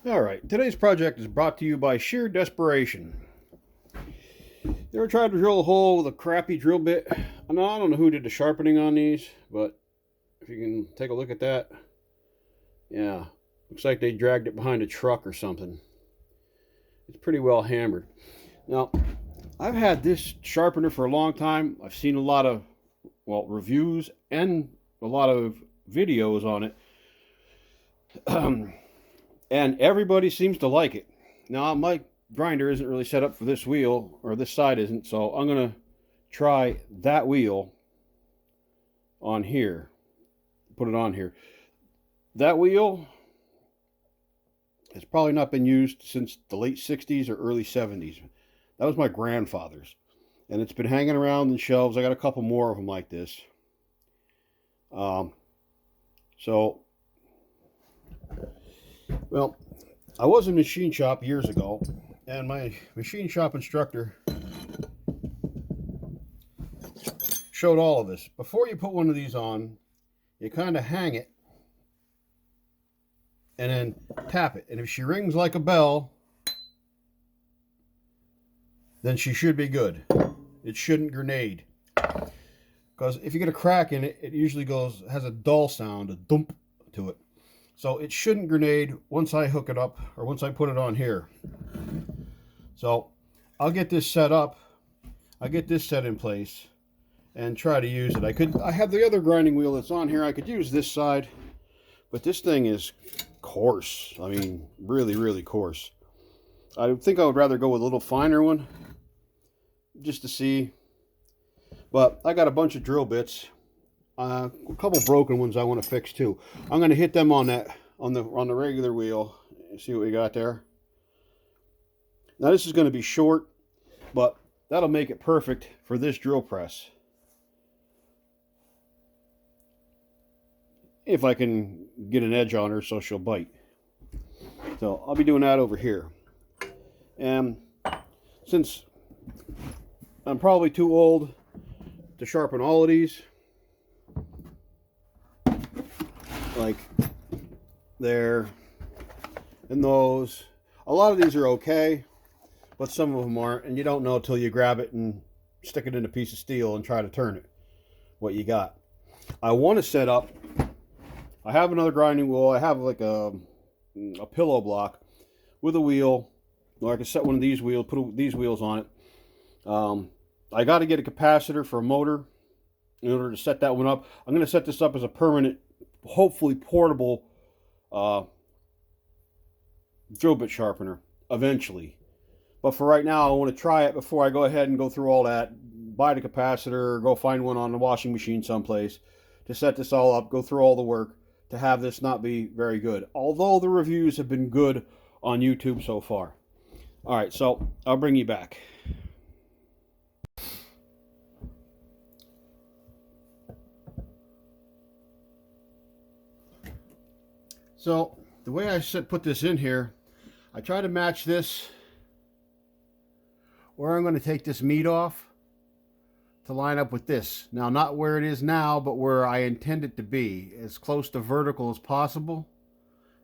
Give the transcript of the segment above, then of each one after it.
Alright, today's project is brought to you by sheer desperation. You ever tried to drill a hole with a crappy drill bit? I don't know who did the sharpening on these, but if you can take a look at that, yeah, looks like they dragged it behind a truck or something. It's pretty well hammered. Now, I've had this sharpener for a long time. I've seen a lot of, reviews and a lot of videos on it. And everybody seems to like it. Now, my grinder isn't really set up for this wheel, or this side isn't, so I'm going to try that wheel on here. Put it on here. That wheel has probably not been used since the late 60s or early 70s. That was my grandfather's. And it's been hanging around in shelves. I got a couple more of them like this. Well, I was in a machine shop years ago, and my machine shop instructor showed all of this. Before you put one of these on, you kind of hang it and then tap it. And if she rings like a bell, then she should be good. It shouldn't grenade. Because if you get a crack in it, it usually has a dull sound, a dump to it. So it shouldn't grenade once I hook it up, or once I put it on here. So I'll get this set up. I'll get this set in place and try to use it. I have the other grinding wheel that's on here. I could use this side, but this thing is coarse. I mean, really, really coarse. I think I would rather go with a little finer one, just to see. But I got a bunch of drill bits. A couple broken ones I want to fix too. I'm going to hit them on the regular wheel. See what we got there. Now this is going to be short, but that'll make it perfect for this drill press. If I can get an edge on her so she'll bite. So I'll be doing that over here. And since I'm probably too old to sharpen all of these, like there and those, a lot of these are okay, but some of them aren't, and you don't know until you grab it and stick it in a piece of steel and try to turn it, what you got. I want to set up, I have another grinding wheel. I have like a pillow block with a wheel, or I can set one of these wheels, put these wheels on it. I got to get a capacitor for a motor in order to set that one up. I'm going to set this up as a permanent, hopefully portable drill bit sharpener eventually. But for right now, I want to try it before I go ahead and go through all that, buy the capacitor, go find one on the washing machine someplace to set this all up, go through all the work to have this not be very good. Although the reviews have been good on YouTube so far. All right, so I'll bring you back. So the way I put this in here, I try to match this where I'm going to take this meat off to line up with this. Now, not where it is now, but where I intend it to be, as close to vertical as possible.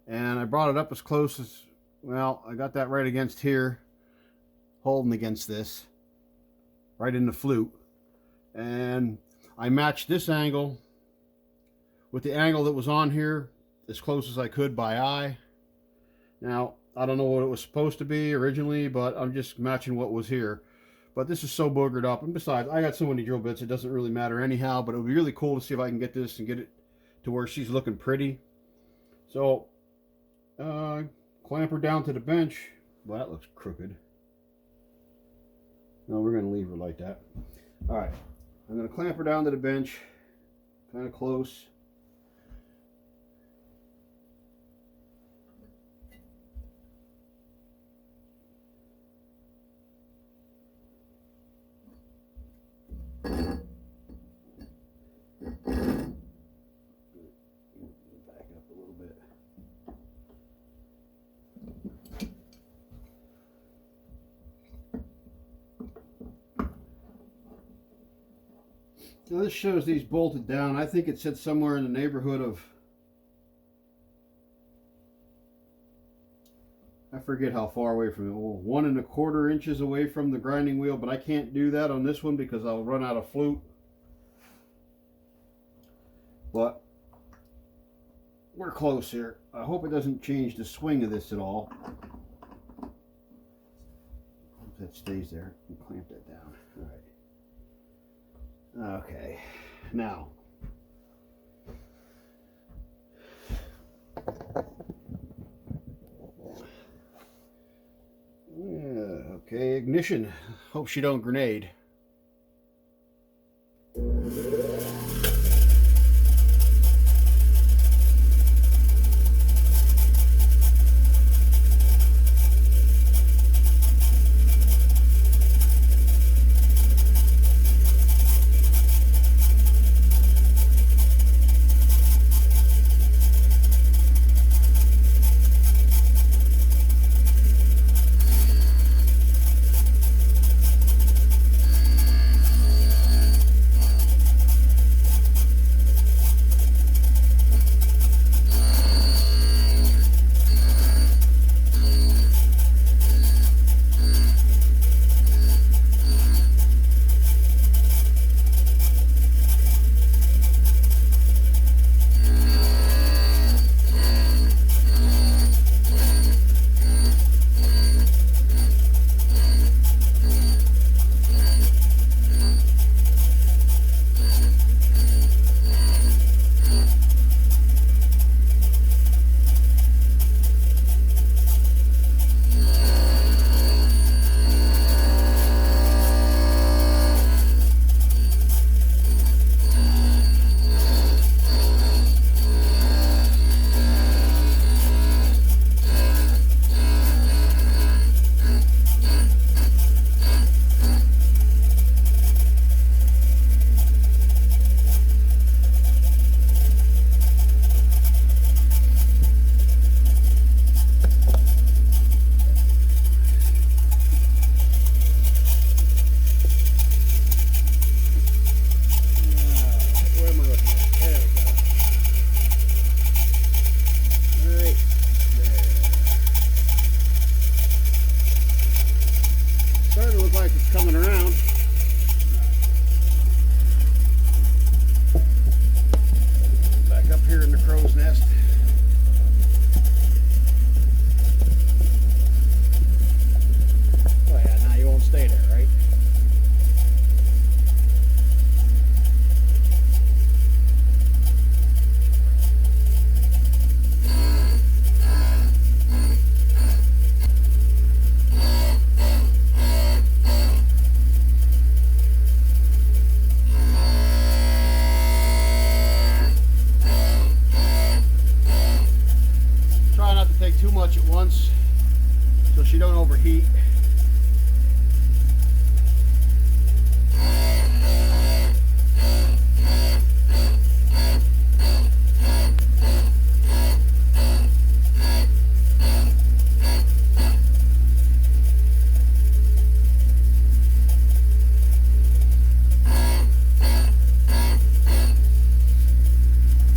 And I brought it up as close as, well, I got that right against here, holding against this, right in the flute. And I matched this angle with the angle that was on here, as close as I could by eye. Now, I don't know what it was supposed to be originally, but I'm just matching what was here. But this is so boogered up. And besides, I got so many drill bits, it doesn't really matter anyhow. But it would be really cool to see if I can get this and get it to where she's looking pretty. So, clamp her down to the bench. Well, that looks crooked. No, we're going to leave her like that. All right. I'm going to clamp her down to the bench, kind of close. Now this shows these bolted down. I think it sits somewhere in the neighborhood of I forget how far away from it. Well, 1¼ inches away from the grinding wheel, but I can't do that on this one because I'll run out of flute. But we're close here. I hope it doesn't change the swing of this at all. Hope that stays there. And clamp that down. All right. Okay. Now. Okay, ignition. Hope she don't grenade. So she don't overheat.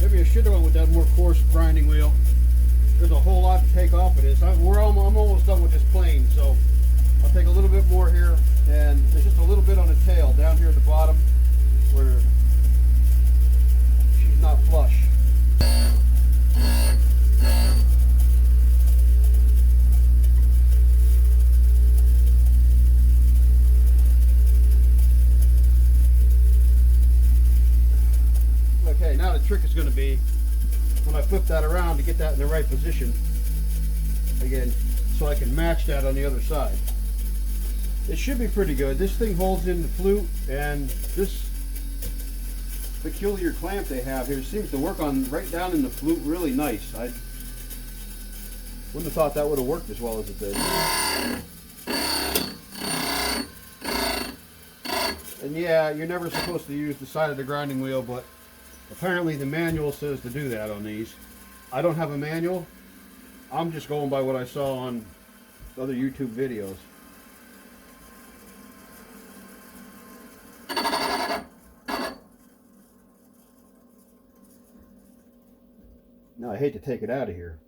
Maybe I should have went with that more coarse grinding wheel. There's a whole lot to take off of this. I'm almost done with this plane, so I'll take a little bit more here, and there's just a little bit on the tail down here at the bottom where she's not flush. Okay, now the trick is going to be when I flip that around to get that in the right position again, so I can match that on the other side. It should be pretty good. This thing holds in the flute, and this peculiar clamp they have here seems to work on right down in the flute really nice. I wouldn't have thought that would have worked as well as it did. And yeah, you're never supposed to use the side of the grinding wheel, but apparently the manual says to do that on these. I don't have a manual. I'm just going by what I saw on other YouTube videos. Now I hate to take it out of here.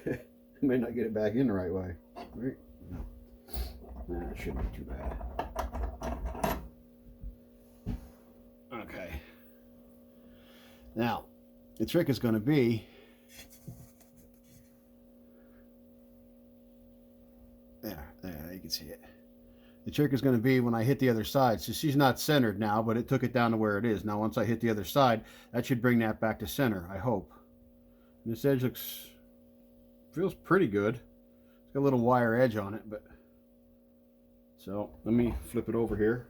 I may not get it back in the right way. Right? No. That shouldn't be too bad. Okay. Now, the trick is going to be there, you can see it. The trick is going to be when I hit the other side. So she's not centered now, but it took it down to where it is. Now, once I hit the other side, that should bring that back to center, I hope. And this edge feels pretty good. It's got a little wire edge on it, but so let me flip it over here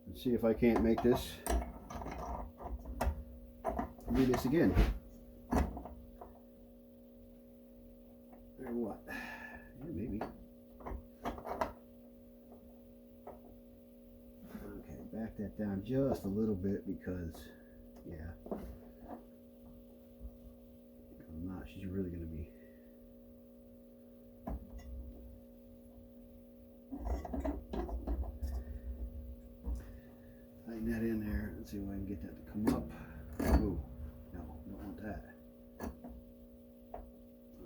and see if I can't make this do this again. Or what? Yeah, maybe. Okay, back that down just a little bit because, yeah, I'm not. She's really going to be. Tighten that in there. Let's see if I can get that to come up. Ooh, no, don't want that.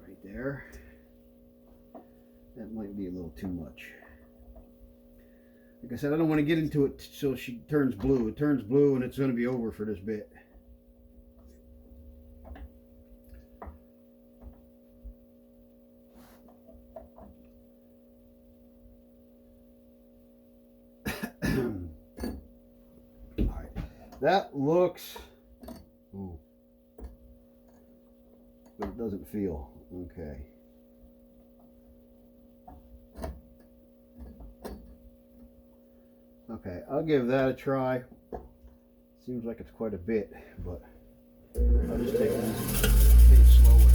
Right there. That might be a little too much. Like I said, I don't want to get into it so she turns blue. It turns blue and it's going to be over for this bit. Alright, that looks, ooh, but it doesn't feel, okay. Okay, I'll give that a try. Seems like it's quite a bit, but I'll just take it easy, take it slow with it.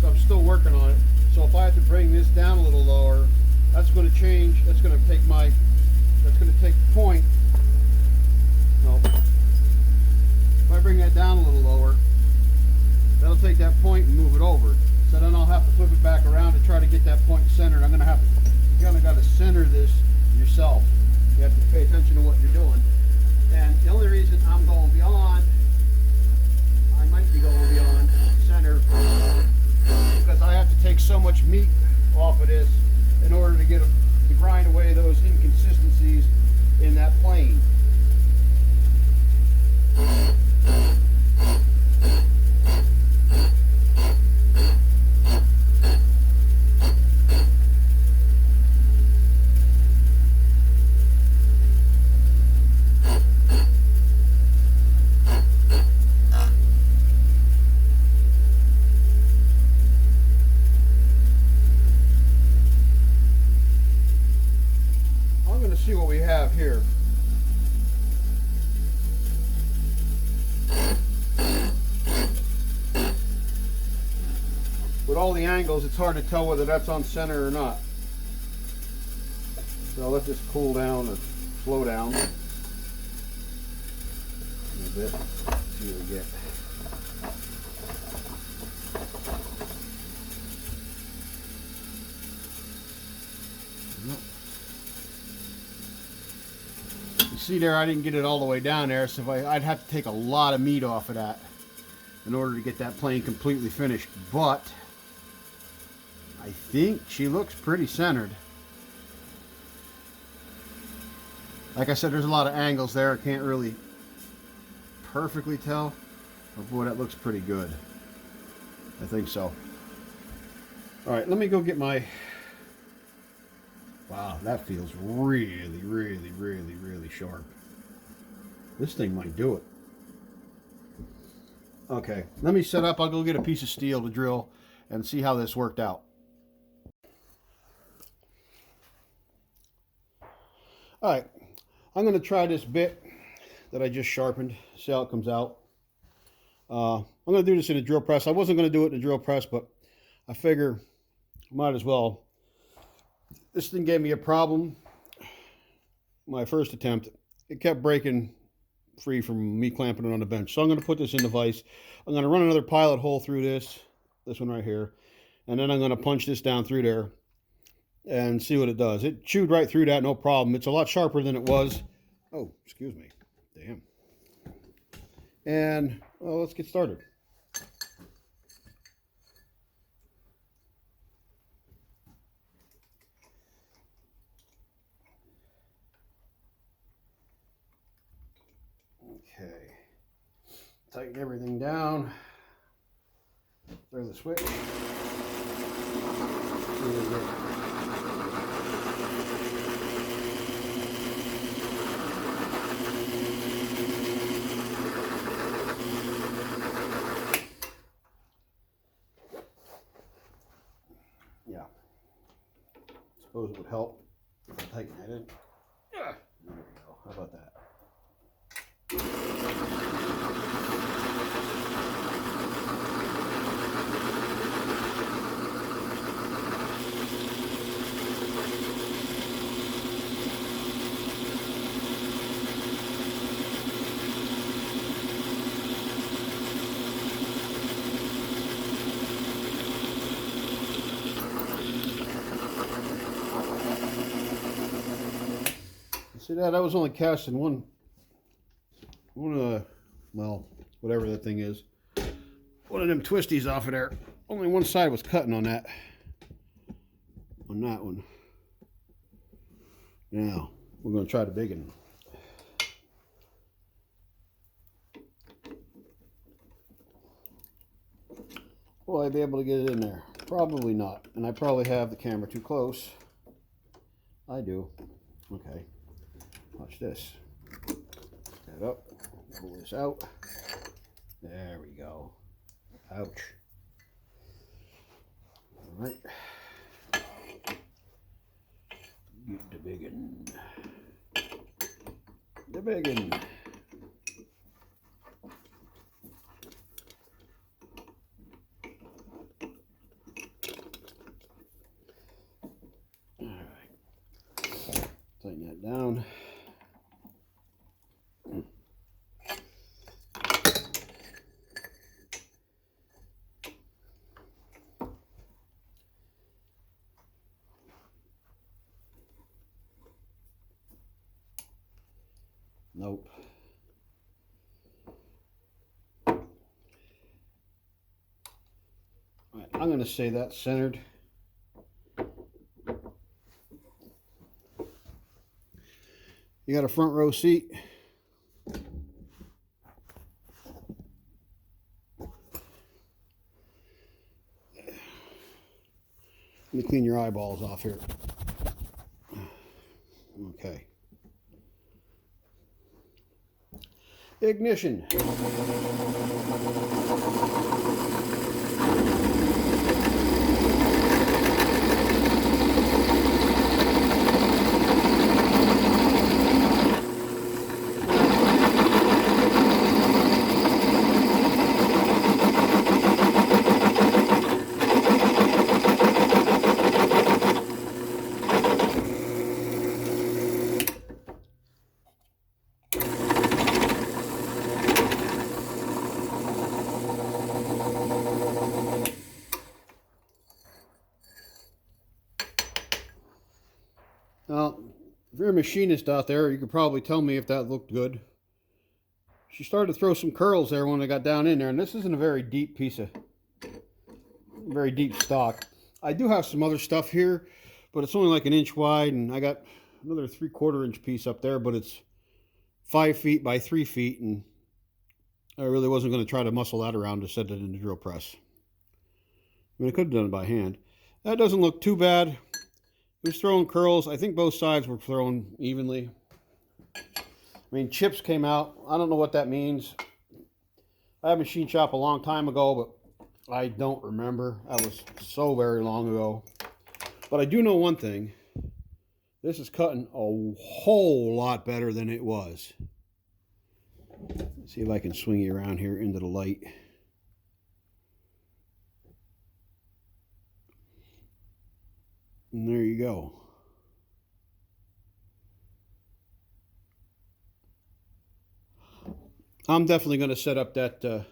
I'm still working on it, so if I have to bring this down a little lower, that's going to change. That's going to take the point. No. If I bring that down a little lower, that'll take that point and move it over. So then I'll have to flip it back around to try to get that point centered. I'm going to have to, you kind of got to center this yourself. You have to pay attention to what you're doing. And the only reason I'm going beyond, I might be going beyond center, because I have to take so much meat off of this in order to get to grind away those inconsistencies in that plane. See what we have here. With all the angles, it's hard to tell whether that's on center or not. So let this cool down or slow down a little bit. See what we get. See there, I didn't get it all the way down there, so I'd have to take a lot of meat off of that in order to get that plane completely finished. But I think she looks pretty centered. Like I said, there's a lot of angles there. I can't really perfectly tell. But boy, that looks pretty good. I think so. All right, let me go get my... Wow, that feels really, really, really, really sharp. This thing might do it. Okay, let me set up. I'll go get a piece of steel to drill and see how this worked out. All right, I'm going to try this bit that I just sharpened, see how it comes out. I'm going to do this in a drill press. I wasn't going to do it in a drill press, but I figure might as well. This thing gave me a problem. My first attempt, it kept breaking free from me clamping it on the bench. So I'm going to put this in the vise. I'm going to run another pilot hole through this one right here, and then I'm going to punch this down through there and see what it does. It chewed right through that, no problem. It's a lot sharper than it was. Oh, excuse me. Damn. And well, let's get started. Okay. Tighten everything down. Throw the switch. Yeah. Suppose it would help if I tighten that in. There we go. How about that? See that? I was only casting one well, whatever that thing is. One of them twisties off of there. Only one side was cutting on that. On that one. Now, we're going to try the big one. Will I be able to get it in there? Probably not. And I probably have the camera too close. I do. Okay. Watch this. That up. Pull this out. There we go. Ouch. All right. Get the big one. The big one. All right. Tighten that down. Nope. All right, I'm going to say that's centered. You got a front row seat. Let me clean your eyeballs off here. Okay. Ignition. Now, if you're a machinist out there, you could probably tell me if that looked good. She started to throw some curls there when I got down in there, and this isn't a very deep piece of, very deep stock. I do have some other stuff here, but it's only like an inch wide, and I got another 3/4 inch piece up there, but it's 5 feet by 3 feet, and I really wasn't going to try to muscle that around to set it in the drill press. I mean, I could have done it by hand. That doesn't look too bad. It was throwing curls. I think both sides were thrown evenly. I mean, chips came out. I don't know what that means. I had a machine shop a long time ago, but I don't remember. That was so very long ago. But I do know one thing. This is cutting a whole lot better than it was. Let's see if I can swing you around here into the light. And there you go. I'm definitely going to set up that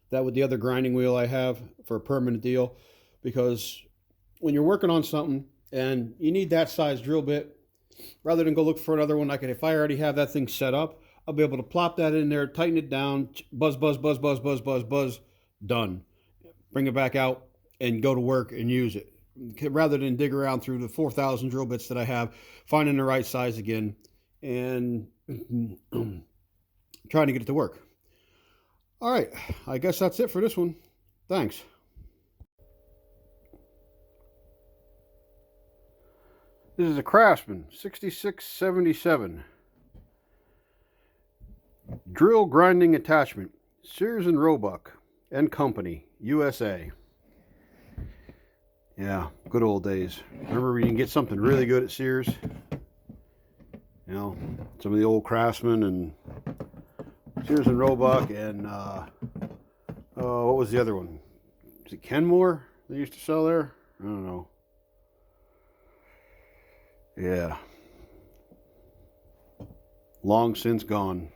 with the other grinding wheel I have for a permanent deal, because when you're working on something and you need that size drill bit, rather than go look for another one, if I already have that thing set up, I'll be able to plop that in there, tighten it down, buzz, buzz, buzz, buzz, buzz, buzz, buzz, done. Bring it back out and go to work and use it, rather than dig around through the 4,000 drill bits that I have, finding the right size again, and trying to get it to work. All right, I guess that's it for this one. Thanks. This is a Craftsman 6677 drill grinding attachment, Sears and Roebuck and Company, USA. Yeah, good old days. Remember, you can get something really good at Sears. You know, some of the old Craftsman and Sears and Roebuck, and what was the other one? Is it Kenmore they used to sell there? I don't know. Yeah. Long since gone.